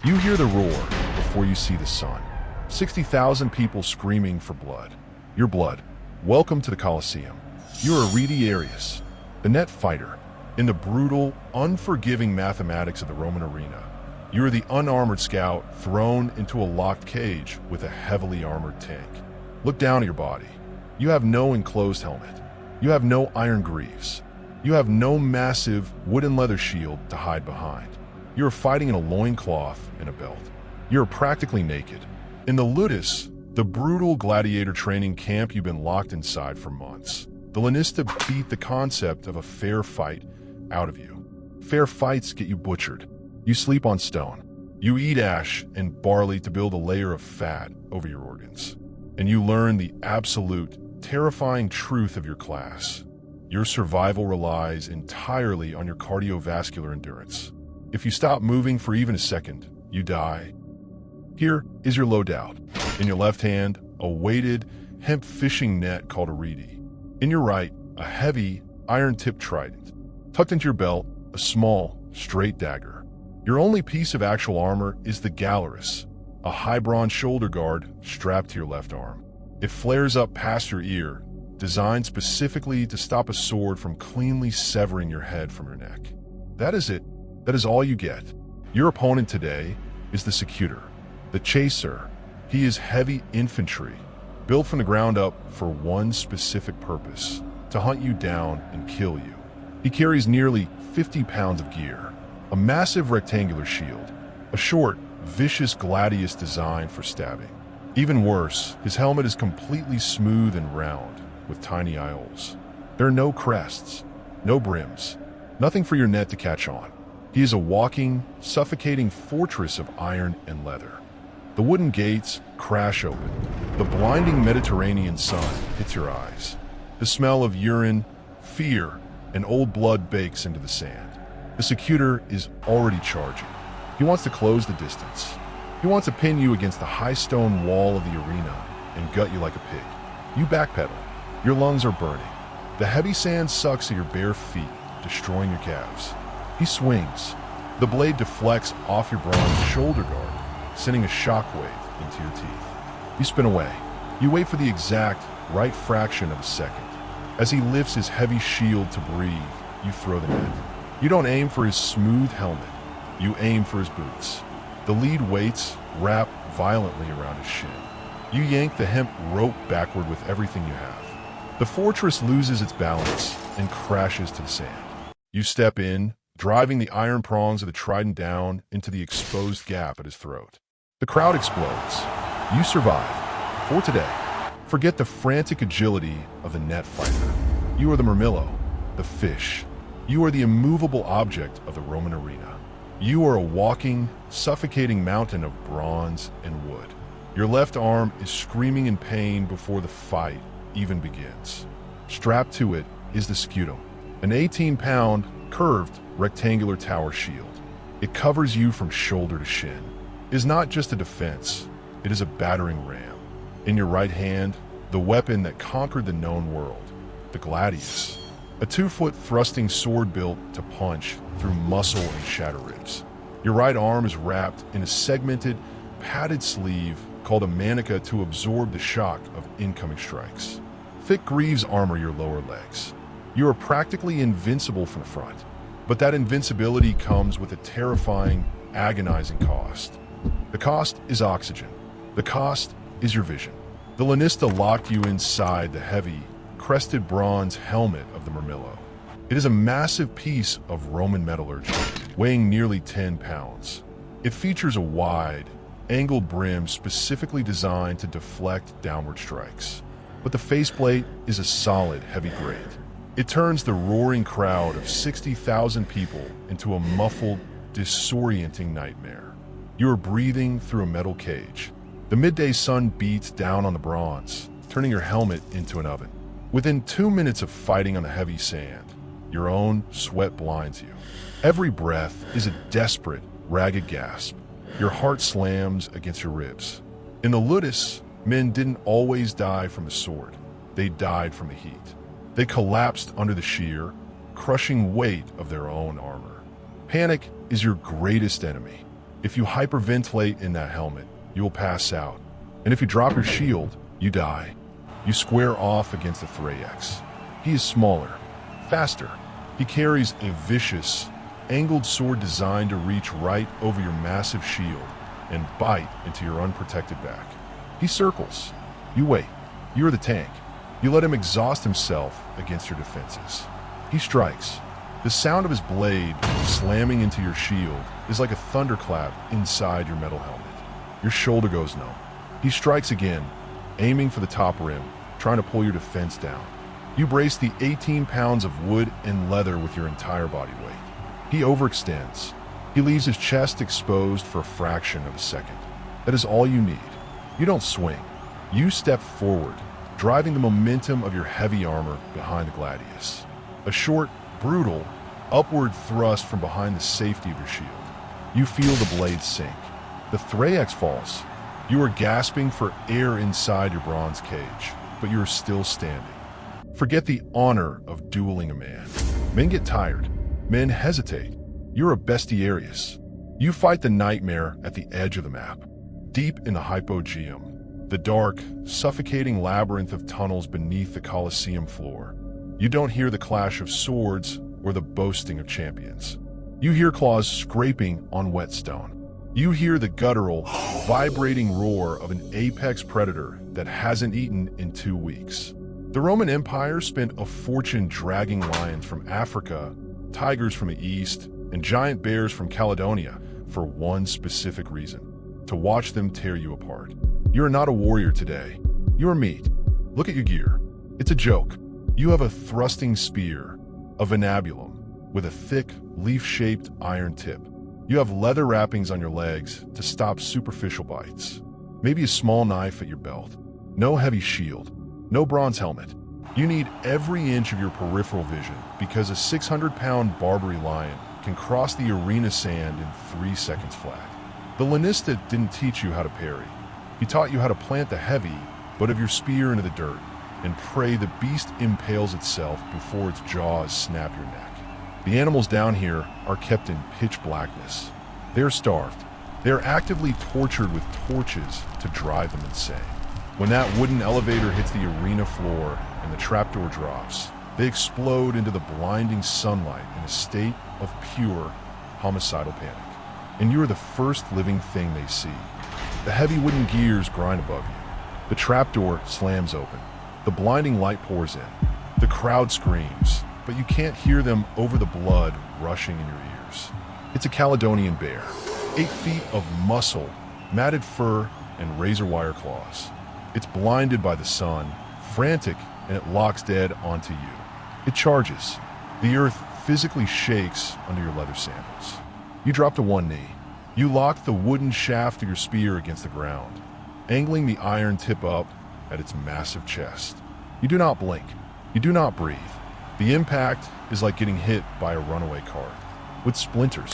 You hear the roar before you see the sun. 60,000 people screaming for blood. Your blood. Welcome to the Colosseum. You are Retiarius, the net fighter. In the brutal, unforgiving mathematics of the Roman arena, you are the unarmored scout thrown into a locked cage with a heavily armored tank. Look down at your body. You have no enclosed helmet. You have no iron greaves. You have no massive wooden leather shield to hide behind. You are fighting in a loincloth and a belt. You are practically naked. In the Ludus, the brutal gladiator training camp you've been locked inside for months, the Lanista beat the concept of a fair fight out of you. Fair fights get you butchered. You sleep on stone. You eat ash and barley to build a layer of fat over your organs. And you learn the absolute, terrifying truth of your class. Your survival relies entirely on your cardiovascular endurance. If you stop moving for even a second, you die. Here is your loadout. In your left hand, a weighted hemp fishing net called a reedy. In your right, a heavy, iron-tipped trident. Tucked into your belt, a small, straight dagger. Your only piece of actual armor is the Gladiators, a high bronze shoulder guard strapped to your left arm. It flares up past your ear, designed specifically to stop a sword from cleanly severing your head from your neck. That is it. That is all you get. Your opponent today is the Secutor, the Chaser. He is heavy infantry, built from the ground up for one specific purpose: to hunt you down and kill you. He carries nearly 50 pounds of gear, a massive rectangular shield, a short, vicious gladius designed for stabbing. Even worse, his helmet is completely smooth and round, with tiny eye holes. There are no crests, no brims, nothing for your net to catch on. He is a walking, suffocating fortress of iron and leather. The wooden gates crash open. The blinding Mediterranean sun hits your eyes. The smell of urine, fear, and old blood bakes into the sand. The Secutor is already charging. He wants to close the distance. He wants to pin you against the high stone wall of the arena and gut you like a pig. You backpedal. Your lungs are burning. The heavy sand sucks at your bare feet, destroying your calves. He swings. The blade deflects off your bronze shoulder guard, sending a shockwave into your teeth. You spin away. You wait for the exact right fraction of a second. As he lifts his heavy shield to breathe, you throw the net. You don't aim for his smooth helmet. You aim for his boots. The lead weights wrap violently around his shin. You yank the hemp rope backward with everything you have. The fortress loses its balance and crashes to the sand. You step in, driving the iron prongs of the trident down into the exposed gap at his throat. The crowd explodes. You survive. For today. Forget the frantic agility of the net fighter. You are the Murmillo, the fish. You are the immovable object of the Roman arena. You are a walking, suffocating mountain of bronze and wood. Your left arm is screaming in pain before the fight even begins. Strapped to it is the scutum, an 18-pound, curved, rectangular tower shield. It covers you from shoulder to shin. It is not just a defense, it is a battering ram. In your right hand, the weapon that conquered the known world, the Gladius, a 2-foot thrusting sword built to punch through muscle and shatter ribs. Your right arm is wrapped in a segmented, padded sleeve called a manica to absorb the shock of incoming strikes. Thick greaves armor your lower legs. You are practically invincible from the front, but that invincibility comes with a terrifying, agonizing cost. The cost is oxygen. The cost is your vision. The Lanista locked you inside the heavy, crested bronze helmet of the Murmillo. It is a massive piece of Roman metallurgy, weighing nearly 10 pounds. It features a wide, angled brim specifically designed to deflect downward strikes. But the faceplate is a solid, heavy grate. It turns the roaring crowd of 60,000 people into a muffled, disorienting nightmare. You are breathing through a metal cage. The midday sun beats down on the bronze, turning your helmet into an oven. Within 2 minutes of fighting on the heavy sand, your own sweat blinds you. Every breath is a desperate, ragged gasp. Your heart slams against your ribs. In the Ludus, men didn't always die from the sword. They died from the heat. They collapsed under the sheer, crushing weight of their own armor. Panic is your greatest enemy. If you hyperventilate in that helmet, you will pass out. And if you drop your shield, you die. You square off against the Thraex. He is smaller, faster. He carries a vicious, angled sword designed to reach right over your massive shield and bite into your unprotected back. He circles. You wait. You are the tank. You let him exhaust himself against your defenses. He strikes. The sound of his blade slamming into your shield is like a thunderclap inside your metal helmet. Your shoulder goes numb. He strikes again, aiming for the top rim, trying to pull your defense down. You brace the 18 pounds of wood and leather with your entire body weight. He overextends. He leaves his chest exposed for a fraction of a second. That is all you need. You don't swing. You step forward, driving the momentum of your heavy armor behind the Gladius. A short, brutal, upward thrust from behind the safety of your shield. You feel the blade sink. The Thraex falls. You are gasping for air inside your bronze cage, but you are still standing. Forget the honor of dueling a man. Men get tired. Men hesitate. You're a Bestiarius. You fight the nightmare at the edge of the map, deep in the hypogeum, the dark, suffocating labyrinth of tunnels beneath the Colosseum floor. You don't hear the clash of swords or the boasting of champions. You hear claws scraping on wet stone. You hear the guttural, vibrating roar of an apex predator that hasn't eaten in 2 weeks. The Roman Empire spent a fortune dragging lions from Africa, tigers from the east, and giant bears from Caledonia for one specific reason: to watch them tear you apart. You are not a warrior today. You are meat. Look at your gear. It's a joke. You have a thrusting spear, a venabulum, with a thick, leaf-shaped iron tip. You have leather wrappings on your legs to stop superficial bites. Maybe a small knife at your belt. No heavy shield. No bronze helmet. You need every inch of your peripheral vision because a 600-pound Barbary lion can cross the arena sand in 3 seconds flat. The lanista didn't teach you how to parry. He taught you how to plant the heavy, but of your spear into the dirt, and pray the beast impales itself before its jaws snap your neck. The animals down here are kept in pitch blackness. They're starved. They're actively tortured with torches to drive them insane. When that wooden elevator hits the arena floor and the trapdoor drops, they explode into the blinding sunlight in a state of pure, homicidal panic. And you are the first living thing they see. The heavy wooden gears grind above you. The trapdoor slams open. The blinding light pours in. The crowd screams, but you can't hear them over the blood rushing in your ears. It's a Caledonian bear, 8 feet of muscle, matted fur, and razor wire claws. It's blinded by the sun, frantic, and it locks dead onto you. It charges. The earth physically shakes under your leather sandals. You drop to one knee. You lock the wooden shaft of your spear against the ground, angling the iron tip up at its massive chest. You do not blink. You do not breathe. The impact is like getting hit by a runaway cart. With splinters,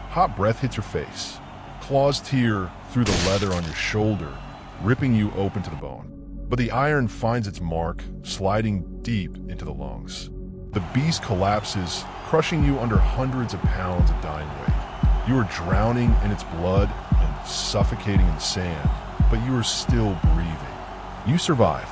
hot breath hits your face. Claws tear through the leather on your shoulder, ripping you open to the bone. But the iron finds its mark, sliding deep into the lungs. The beast collapses, crushing you under hundreds of pounds of dying weight. You are drowning in its blood and suffocating in the sand, but you are still breathing. You survive.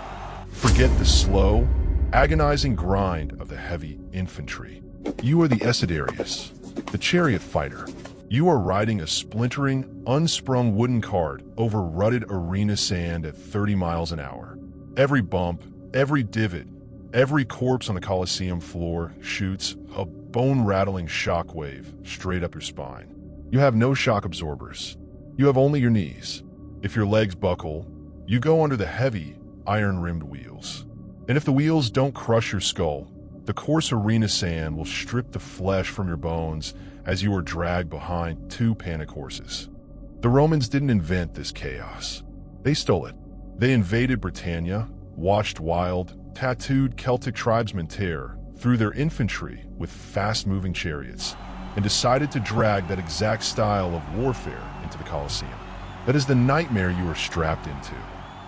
Forget the slow, agonizing grind of the heavy infantry. You are the Essedarius, the chariot fighter. You are riding a splintering, unsprung wooden cart over rutted arena sand at 30 miles an hour. Every bump, every divot, every corpse on the Colosseum floor shoots a bone-rattling shockwave straight up your spine. You have no shock absorbers. You have only your knees. If your legs buckle, you go under the heavy, iron-rimmed wheels. And if the wheels don't crush your skull, the coarse arena sand will strip the flesh from your bones as you are dragged behind 2 panic horses. The Romans didn't invent this chaos. They stole it. They invaded Britannia, watched wild, tattooed Celtic tribesmen tear through their infantry with fast-moving chariots, and decided to drag that exact style of warfare into the Colosseum. That is the nightmare you are strapped into.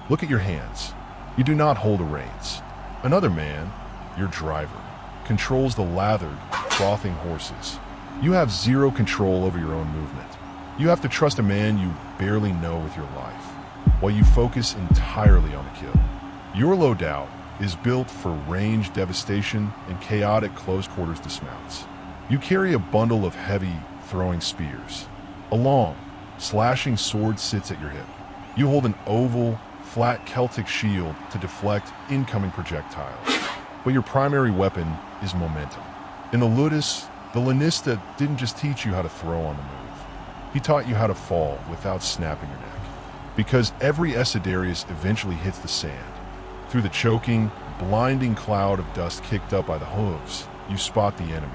Look at your hands. You do not hold the reins. Another man, your driver, controls the lathered, frothing horses. You have zero control over your own movement. You have to trust a man you barely know with your life, while you focus entirely on the kill. Your loadout is built for range devastation and chaotic close-quarters dismounts. You carry a bundle of heavy, throwing spears. A long, slashing sword sits at your hip. You hold an oval, flat Celtic shield to deflect incoming projectiles. But your primary weapon is momentum. In the Ludus, the Lanista didn't just teach you how to throw on the move. He taught you how to fall without snapping your neck. Because every Essedarius eventually hits the sand. Through the choking, blinding cloud of dust kicked up by the hooves, you spot the enemy.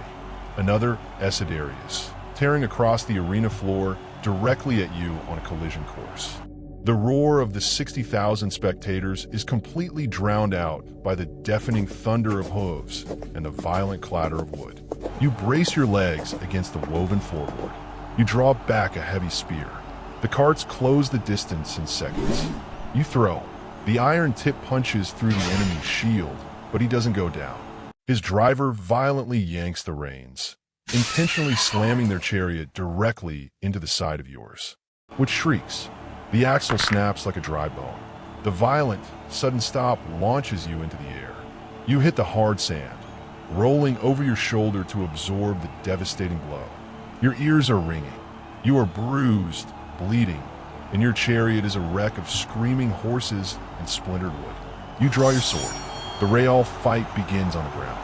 Another Essedarius, tearing across the arena floor directly at you on a collision course. The roar of the 60,000 spectators is completely drowned out by the deafening thunder of hooves and the violent clatter of wood. You brace your legs against the woven floorboard. You draw back a heavy spear. The carts close the distance in seconds. You throw. The iron tip punches through the enemy's shield, but he doesn't go down. His driver violently yanks the reins, intentionally slamming their chariot directly into the side of yours, which shrieks. The axle snaps like a dry bone. The violent, sudden stop launches you into the air. You hit the hard sand, rolling over your shoulder to absorb the devastating blow. Your ears are ringing. You are bruised, bleeding, and your chariot is a wreck of screaming horses and splintered wood. You draw your sword. The real fight begins on the ground.